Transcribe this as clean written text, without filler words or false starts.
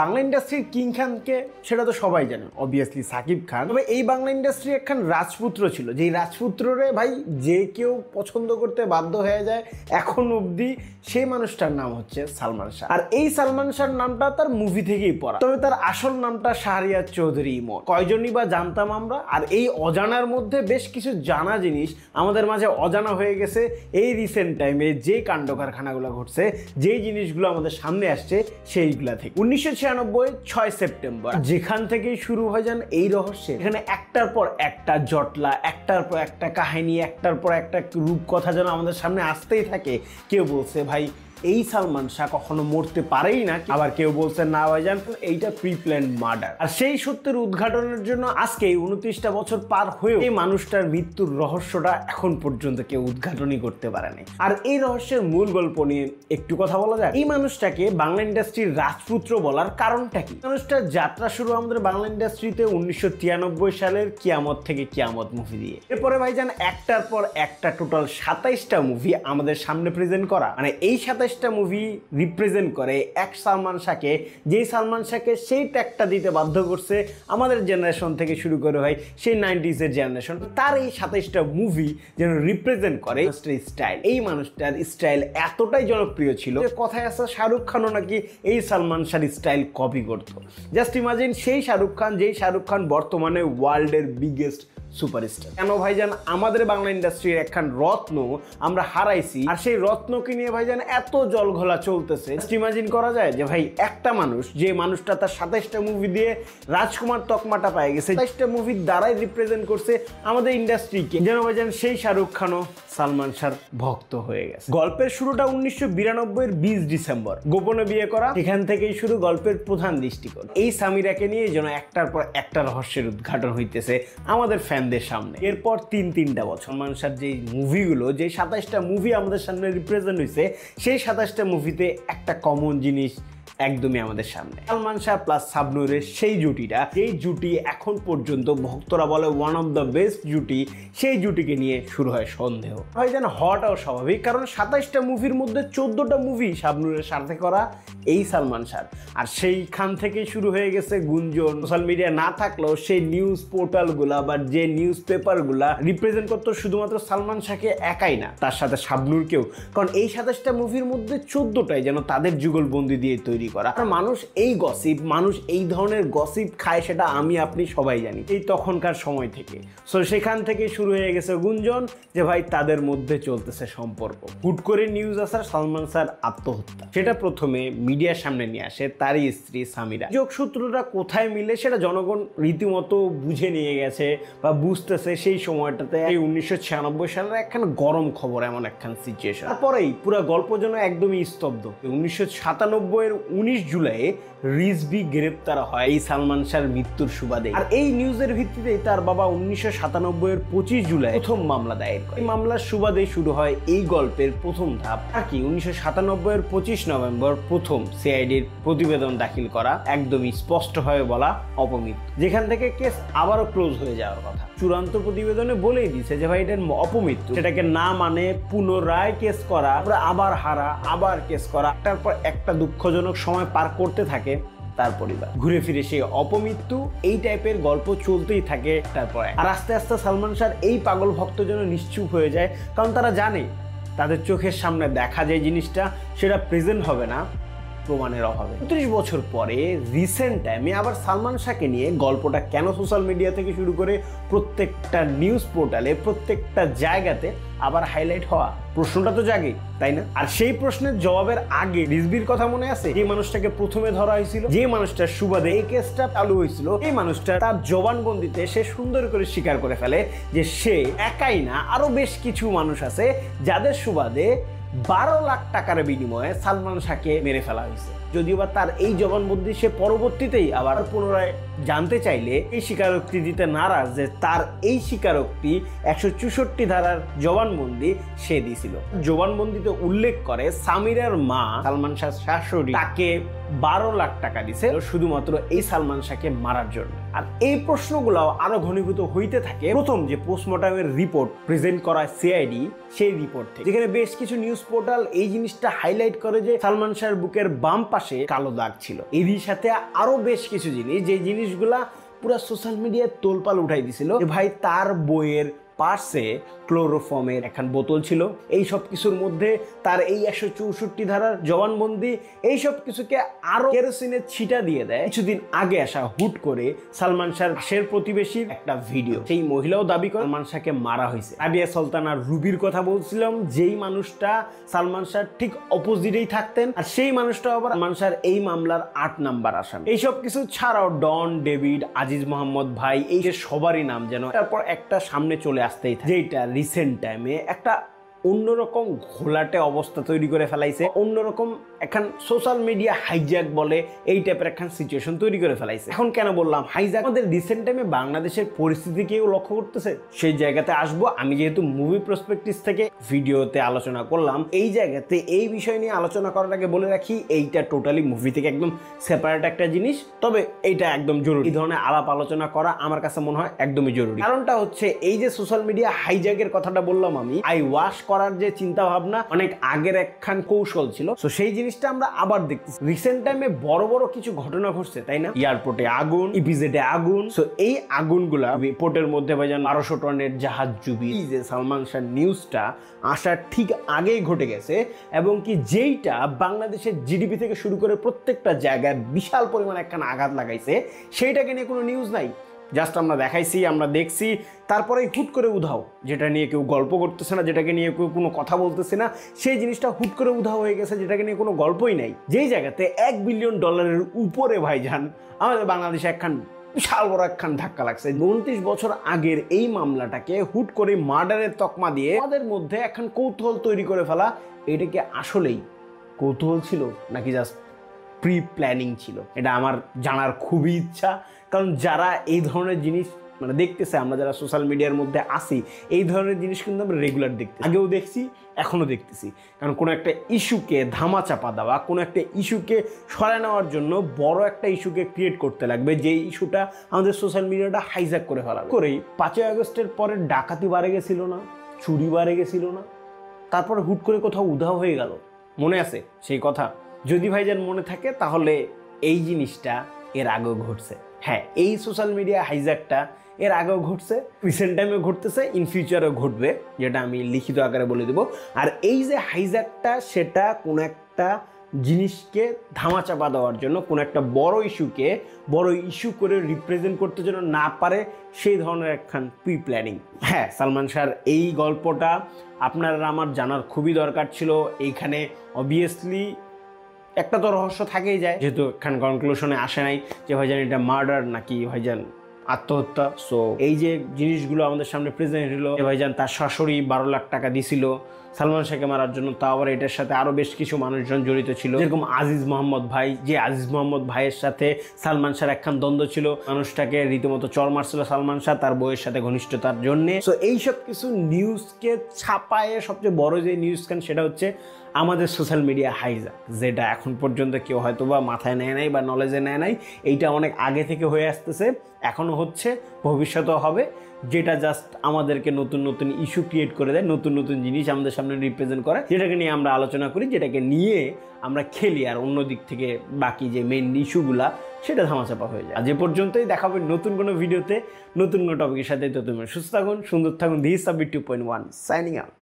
বাংলা ইন্ডাস্ট্রির কিং খানকে সেটা তো সবাই জানে, অবভিয়াসলি সাকিব খান। তবে এই বাংলা ইন্ডাস্ট্রি একখান রাজপুত্র ছিল, যেই রাজপুত্ররে ভাই যে কেউ পছন্দ করতে বাধ্য হয়ে যায় এখন অবধি, সেই মানুষটার নাম হচ্ছে সালমান শাহ। আর এই সালমান শাহর নামটা তার মুভি থেকেই পড়া, তবে তার আসল নামটা শাহরিয়ার চৌধুরী ইমন। কয়জনই বা জানতাম আমরা। আর এই অজানার মধ্যে বেশ কিছু জানা জিনিস আমাদের মাঝে অজানা হয়ে গেছে এই রিসেন্ট টাইমে, যে কাণ্ড কারখানাগুলো ঘটছে, যেই জিনিসগুলো আমাদের সামনে আসছে সেইগুলা থেকে। 1996 6 সেপ্টেম্বর যেখান থেকেই শুরু হয়ে যান এই রহস্যে, এখানে একটার পর একটা জটলা, একটার পর একটা কাহিনী, একটার পর একটা রূপকথা যেন আমাদের সামনে আসতেই থাকে। কেউ বলছে ভাই এই সালমান শাহ কখনো মরতে পারেই না, আবার কেউ বলছে না ভাইজান এইটা প্রি প্ল্যান মার্ডার। আর সেই সত্যের উদ্ঘাটনের জন্য আজকে 29টা বছর পার হয়েও এই মানুষটার মৃত্যুর রহস্যটা এখন পর্যন্ত কেউ উদ্ঘাটনই করতে পারেনি। আর এই রহস্যের মূল গল্প নিয়ে একটু কথা বলা যায়। এই মানুষটাকে বাংলা ইন্ডাস্ট্রির রাজপুত্র বলার কারণটা কি? মানুষটার যাত্রা শুরু আমাদের বাংলা ইন্ডাস্ট্রিতে 1993 সালের কিয়ামত থেকে কিয়ামত মুভি দিয়ে। এরপরে ভাইজান একটার পর একটা টোটাল 27টা মুভি আমাদের সামনে প্রেজেন্ট করা। মানে এই 27টা মুভি রিপ্রেজেন্ট করে এক সালমান শাহকে, যেই সালমান শাহকে সেই ট্যাগটা দিতে বাধ্য করছে আমাদের জেনারেশন থেকে শুরু করে হয় সেই 90s-এর জেনারেশন। তার এই 27টা মুভি যেন রিপ্রেজেন্ট করে স্টাইল। এই মানুষটার স্টাইল এতটাই জনপ্রিয় ছিল যে কথায় আছে শাহরুখ খানও নাকি এই সালমান শাহর স্টাইল কপি করতো। জাস্ট ইমাজিন সেই শাহরুখ খান, যেই শাহরুখ খান বর্তমানে ওয়ার্ল্ডের বিগেস্ট সুপারস্টার। কেন ভাইজান আমাদের বাংলা ইন্ডাস্ট্রির একখান রত্ন আমরা হারাইছি, আর সেই রত্নকে নিয়ে ভাইজান এত জলঘোলা চলতেছে। ইমাজিন করা যায় যে ভাই একটা মানুষ, যে মানুষটা তার 27টা মুভি দিয়ে রাজকুমার তকমাটা পেয়ে গেছে, 27টা মুভির দ্বারাই রিপ্রেজেন্ট করছে আমাদের ইন্ডাস্ট্রিকে, যেন ভাইজান সেই শাহরুখ খানও সালমান শাহর ভক্ত হয়ে গেছে। গল্পের শুরুটা 1992-এর 20 ডিসেম্বর, গোপনে বিয়ে করা, এখান থেকেই শুরু গল্পের প্রধান দৃষ্টিকোণ। এই সামিরাকে নিয়ে যেন একটার পর একটা রহস্যের উদ্ঘাটন হইতেছে আমাদের ফ্যানদের সামনে। এরপর তিনটা বছর সালমান শাহর যে মুভিগুলো, যে 27টা মুভি আমাদের সামনে রিপ্রেজেন্ট হয়েছে, সেই 27টা মুভিতে একটা কমন জিনিস একদমই আমাদের সামনে, সালমান শাহ প্লাস শাবনূরের সেই জুটিটা, যেই জুটি এখন পর্যন্ত ভক্তরা বলে ওয়ান অফ দ্য বেস্ট জুটি, সেই জুটিকে নিয়ে শুরু হয় সন্দেহ। হয় যেন হওয়াটাও স্বাভাবিক, কারণ 27টা মুভির মধ্যে 14টা মুভি শাবনূরের সাথে করা এই সালমান শাহ। আর সেইখান থেকেই শুরু হয়ে গেছে গুঞ্জন। সোশ্যাল মিডিয়া না থাকলেও সেই নিউজ পোর্টালগুলা বা যে নিউজ পেপারগুলা রিপ্রেজেন্ট করতো শুধুমাত্র সালমান শাহকে একাই না, তার সাথে শাবনূরকেও। কারণ এই 27টা মুভির মধ্যে 14টাই যেন তাদের যুগলবন্দি দিয়ে তৈরি করা। আর মানুষ এই গসিপ, মানুষ এই ধরনের গসিপ খায়, সেটা আমি আপনি সবাই জানি এই তখনকার সময় থেকে। সো সেখান থেকে শুরু হয়ে গেছে গুঞ্জন যে ভাই তাদের মধ্যে চলতেছে সম্পর্ক। হুট করে নিউজ আসার সালমান শাহর আত্মহত্যা, সেটা প্রথমে মিডিয়ার সামনে নিয়ে আসে তারই স্ত্রী সামিরা। যোগসূত্রটা কোথায় মিলে সেটা জনগণ রীতিমতো বুঝে নিয়ে গেছে বা বুঝতেছে সেই সময়টাতে। এই 1996 সালের একখান গরম খবর, এমন একখান সিচুয়েশন। তারপরেই পুরো গল্প যেন একদমই স্তব্ধ। 1997-এর 19 জুলাই রিজভি গ্রেপ্তার হয় এই সালমান শাহর মৃত্যুর সুবাদে। আর এই নিউজের ভিত্তিতেই তার বাবা 1997-এর 25 জুলাই প্রথম মামলা দায়ের করে। এই মামলার সুবাদে শুরু হয় এই গল্পের প্রথম ধাপ। আর কি 1997-এর 25 নভেম্বর প্রথম সিআইডির প্রতিবেদন দাখিল করা, একদমই স্পষ্টভাবে বলা অপমৃত্যু, যেখান থেকে কেস আবারও ক্লোজ হয়ে যাওয়ার কথা। চূড়ান্ত প্রতিবেদনে বলেই দিছে যে ভাই এটার অপমৃত্যু, সেটাকে না মানে পুনরায় কেস করা, আবার হারা, আবার কেস করা, তারপর একটা দুঃখজনক সময় পার করতে থাকে তার পরিবার। ঘুরে ফিরে সেই অপমৃত্যু, এই টাইপের গল্প চলতেই থাকে তারপরে। আর আস্তে আস্তে সালমান শাহর এই পাগল ভক্ত যেন নিশ্চুপ হয়ে যায়, কারণ তারা জানে তাদের চোখের সামনে দেখা যায় জিনিসটা, সেটা প্রেজেন্ট হবে না প্রমাণের অভাবে। 30 বছর পরে রিসেন্ট টাইমে আবার সালমান শাহকে নিয়ে গল্পটা কেন সোশ্যাল মিডিয়া থেকে শুরু করে প্রত্যেকটা নিউজ পোর্টালে, প্রত্যেকটা জায়গাতে আবার হাইলাইট হওয়া, প্রশ্নটা তো জাগে, তাই না? আর সেই প্রশ্নের জবাবের আগে রিজভির কথা মনে আছে? যে মানুষটাকে প্রথমে ধরা হয়েছিল, যে মানুষটার সুবাদে এই কেসটা চালু হয়েছিল, এই মানুষটা তার জবানবন্দিতে সে সুন্দর করে স্বীকার করে ফেলে যে সে একাই না, আরো বেশ কিছু মানুষ আছে যাদের সুবাদে 12 লাখ টাকার বিনিময়ে সালমান শাহকে মেরে ফেলা হয়েছে। যদিও বা তার এই জবানবন্দি সে পরবর্তীতেই আবার পুনরায় জানতে চাইলে এই স্বীকারোক্তি দিতে নারাজ যে তার এই স্বীকারোক্তি 164 ধারার জবানবন্দি সে দিয়েছিল। জবানবন্দিতে উল্লেখ করে সামিরার মা সালমান শাহর শাশুড়ি তাকে 12 লাখ টাকা দিছে শুধুমাত্র এই সালমান শাহকে মারার জন্য। আর এই প্রশ্নগুলো আরো ঘনীভূত হইতে থাকে প্রথম যে পোস্টমর্টমের রিপোর্ট প্রেজেন্ট করা সিআইডি সেই রিপোর্ট থেকে, যেখানে বেশ কিছু নিউজ পোর্টাল এই জিনিসটা হাইলাইট করে যে সালমান শাহর বুকের বাম পাশে কালো দাগ ছিল। এরই সাথে আরো বেশ কিছু জিনিস, যে জিনিসগুলা পুরো সোশ্যাল মিডিয়ায় তোলপাল উঠাই দিছিল যে ভাই তার বইয়ের পার্সে ক্লোরোফর্মের একখান বোতল ছিল। এই সব কিছুর মধ্যে তার এই 164 ধারার জবানবন্দি এই সব কিছুকে আরো কেরোসিনের ছিটা দিয়ে দেয় কিছুদিন আগে আসা হুট করে সালমান শাহর পাশের প্রতিবেশীর একটা ভিডিও। সেই মহিলাও দাবি করে সালমান শাহকে মারা হয়েছে। রাবিয়া সুলতানা রুবির কথা বলছিলাম, যেই মানুষটা সালমান শাহর ঠিক অপোজিটেই থাকতেন, আর সেই মানুষটা আবার সালমান শাহর এই মামলার 8 নাম্বার আসামি। এইসব কিছু ছাড়াও ডন, ডেভিড, আজিজ মোহাম্মদ ভাই, এই যে সবারই নাম যেন তারপর একটা সামনে চলে আসতেই থাকে, যেটা রিসেন্ট টাইমে একটা অন্যরকম ঘোলাটে অবস্থা তৈরি করে ফেলাইছে, অন্যরকম এখন সোশ্যাল মিডিয়া হাইজ্যাক বলে এই টাইপের একখান সিচুয়েশন তৈরি করে ফেলাইছে। এখন কেন বললাম হাইজ্যাক, আমাদের রিসেন্ট টাইমে বাংলাদেশের পরিস্থিতি কেউ লক্ষ্য করতেছে, সেই জায়গাতে আসবো। আমি যেহেতু মুভি প্রসপেক্টিভ থেকে ভিডিওতে আলোচনা করলাম, এই জায়গাতে এই বিষয় নিয়ে আলোচনা করার আগে বলে রাখি এইটা টোটালি মুভি থেকে একদম সেপারেট একটা জিনিস, তবে এইটা একদম জরুরি। এই ধরনের আলাপ আলোচনা করা আমার কাছে মনে হয় একদমই জরুরি। কারণটা হচ্ছে এই যে সোশ্যাল মিডিয়া হাইজ্যাকের কথাটা বললাম, আমি ওয়াশ করার যে চিন্তা ভাবনা অনেক আগের একখান কৌশল ছিল, তো সেই জিনিসটা আমরা আবার দেখতেছি। রিসেন্ট টাইমে বড় বড় কিছু ঘটনা ঘটছে, তাই না? এয়ারপোর্টে আগুন, ইপিজেডে আগুন। সো এই আগুনগুলা পোর্টের মধ্যে ভাইজান 1200 টনের জাহাজ ডুবি, এই যে সালমান শাহ নিউজটা আসার ঠিক আগেই ঘটে গেছে, এবং কি যেইটা বাংলাদেশের জিডিপি থেকে শুরু করে প্রত্যেকটা জায়গায় বিশাল পরিমাণ একখান আঘাত লাগাইছে, সেইটাকে নিয়ে কোনো নিউজ নাই। জাস্ট আমরা দেখাইছি, আমরা দেখছি, তারপরেই হুট করে উধাও, যেটা নিয়ে কেউ গল্প করতেছে না, যেটাকে নিয়ে কেউ কোনো কথা বলতেছে না, সেই জিনিসটা হুট করে উধাও হয়ে গেছে, যেটাকে নিয়ে কোনো গল্পই নাই। যেই জায়গাতে $1 বিলিয়ন উপরে ভাইজান আমাদের বাংলাদেশে একখান বিশাল বড় একখান ধাক্কা লাগছে। 29 বছর আগের এই মামলাটাকে হুট করে মার্ডারের তকমা দিয়ে আমাদের মধ্যে একখান কৌতূহল তৈরি করে ফেলা, এটা কি আসলেই কৌতূহল ছিল নাকি জাস্ট প্রি প্ল্যানিং ছিল? এটা আমার জানার খুবই ইচ্ছা, কারণ যারা এই ধরনের জিনিস মানে দেখতেছে, আমরা যারা সোশ্যাল মিডিয়ার মধ্যে আসি, এই ধরনের জিনিস কিন্তু আমরা রেগুলার দেখতেছি, আগেও দেখছি, এখনও দেখতেছি। কারণ কোনো একটা ইস্যুকে ধামাচাপা দেওয়া, কোনো একটা ইস্যুকে সরায় নেওয়ার জন্য বড় একটা ইস্যুকে ক্রিয়েট করতে লাগবে, যেই ইস্যুটা আমাদের সোশ্যাল মিডিয়াটা হাইজ্যাক করে ফেলা করেই 5ই আগস্টের পরে ডাকাতি বাড়ে গেছিল না, চুরি বাড়ে গেছিল না, তারপরে হুট করে কোথাও উধাও হয়ে গেল। মনে আছে সেই কথা? যদি ভাইজান মনে থাকে তাহলে এই জিনিসটা এর আগেও ঘটছে। হ্যাঁ, এই সোশ্যাল মিডিয়া হাইজ্যাকটা এর আগেও ঘটছে, রিসেন্ট টাইমে ঘটতেছে, ইন ফিউচারেও ঘটবে, যেটা আমি লিখিত আকারে বলে দেবো। আর এই যে হাইজ্যাকটা, সেটা কোনো একটা জিনিসকে ধামাচাপা দেওয়ার জন্য, কোনো একটা বড় ইস্যুকে বড় ইস্যু করে রিপ্রেজেন্ট করতে যেন না পারে, সেই ধরনের একখান প্রি প্ল্যানিং। হ্যাঁ, সালমান শাহর এই গল্পটা আপনারা আমার জানার খুবই দরকার ছিল। এইখানে অবভিয়াসলি একটা তো রহস্য থাকেই যায়, যেহেতু এখান কনক্লুশনে আসে নাই যে ভাইজান এটা মার্ডার নাকি ভাইজান আত্মহত্যা। সো এই যে জিনিসগুলো আমাদের সামনে প্রেজেন্ট হলো, ভাইজান তার শাশুড়ি 12 লাখ টাকা দিছিল সালমান শাহকে মারার জন্য, তাও আবার এটার সাথে আরো বেশ কিছু মানুষজন জড়িত ছিল, যেরকম আজিজ মোহাম্মদ ভাই, যে আজিজ মোহাম্মদ ভাইয়ের সাথে সালমান শাহর একখান দ্বন্দ্ব ছিল, মানুষটাকে রীতিমতো চড় মারছিল সালমান শাহ তার বউয়ের সাথে ঘনিষ্ঠতার জন্য। সো এইসব কিছু নিউজকে ছাপায়ে সবচেয়ে বড় যে নিউজ কান, সেটা হচ্ছে আমাদের সোশ্যাল মিডিয়া হাইজ্যাক, যেটা এখন পর্যন্ত কেউ হয়তো বা মাথায় নেয় নাই বা নলেজে নেয় নাই। এইটা অনেক আগে থেকে হয়ে আসতেছে, এখনও হচ্ছে, ভবিষ্যতেও হবে, যেটা জাস্ট আমাদেরকে নতুন নতুন ইস্যু ক্রিয়েট করে দেয়, নতুন নতুন জিনিস আমাদের সামনে রিপ্রেজেন্ট করে, যেটাকে নিয়ে আমরা আলোচনা করি, যেটাকে নিয়ে আমরা খেলি, আর অন্য দিক থেকে বাকি যে মেইন ইস্যুগুলা সেটা ধামাচাপা হয়ে যায়। আজ এ পর্যন্তই, দেখা হবে নতুন কোনো ভিডিওতে নতুন কোনো টপিকের সাথে। তো তুমি সুস্থ থাকুন, সুন্দর থাকুন। This submit 2.1 signing out.